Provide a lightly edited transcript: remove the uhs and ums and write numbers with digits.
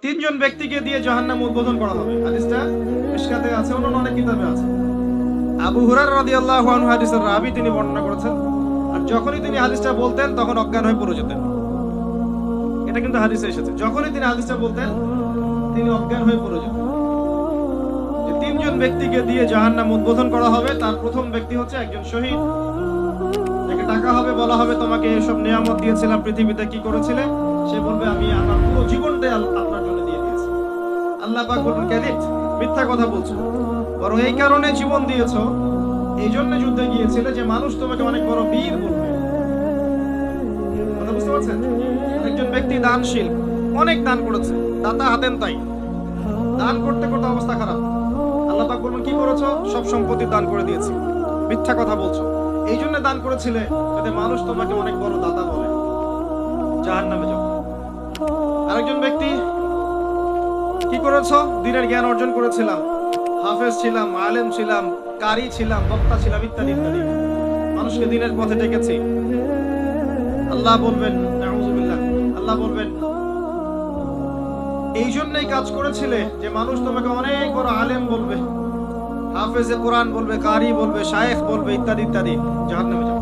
তিনজন ব্যক্তিকে দিয়ে জাহান্নাম উদ্বোধন করা হবে। হাদিসটা মিশকাতে আছে, অন্য অনেক কিতাবে আছে। আবু হুরায়রা রাদিয়াল্লাহু আনহু হাদিসের রাবী, তিনি বর্ণনা করেছেন। আর যখনই তিনি হাদিসটা বলতেন তখন অজ্ঞান হয়ে পড়ে যেতেন। এটা কিন্তু হাদিসে এসেছে, যখনই তিনি হাদিসটা বলতেন তিনি অজ্ঞান হয়ে পড়ে যেতেন। যে তিনজন ব্যক্তিকে দিয়ে জাহান্নাম উদ্বোধন করা হবে, তার প্রথম ব্যক্তি হচ্ছে একজন শহীদ, যাকে ডাকা হবে, বলা হবে তোমাকে এসব নিয়ামত দিয়েছিলাম, পৃথিবীতে কি করেছিলে? সে বলবে আমি আমার পুরো জীবনটাই আপনার জন্য দিয়ে দিয়েছি। আল্লাহ পাক বলবেন ক্যাদিব, মিথ্যা কথা বলছো, বরং এই কারণে জীবন দিয়েছো, এই জন্য যুদ্ধে গিয়েছিলে যে মানুষ তোমাকে অনেক বড় বীর বলবে। কথা বুঝতে পারছেন? একজন ব্যক্তি দানশীল, অনেক দান করেছে, দাতা হাতেন তাই, দান করতে করতে অবস্থা খারাপ। আল্লাহ পাক বলবেন কি করেছো? সব সম্পত্তি দান করে দিয়েছি, মিথ্যা কথা বলছো, এই জন্য দান করেছিলে যাতে মানুষ তোমাকে অনেক বড় দাতা বলে, জাহান্নামে যাও। আরেকজন ব্যক্তি কি করেছো? দ্বীনের জ্ঞান অর্জন করেছিলাম, হাফেজ ছিলাম, আলেম ছিলাম, কারি ছিলাম, বক্তা ছিলাম, ইত্যাদি ইত্যাদি, মানুষকে দ্বীনের পথে ডেকেছি। আল্লাহ বলবেন নাউযুবিল্লাহ, আল্লাহ বলবেন এই জন্যই কাজ করেছিলে যে মানুষ তোমাকে অনেক বড় আলেম বলবে, হাফেজে কোরআন বলবে, কারি বলবে, শায়েখ বলবে, ইত্যাদি ইত্যাদি, জাহান্নামে যাও।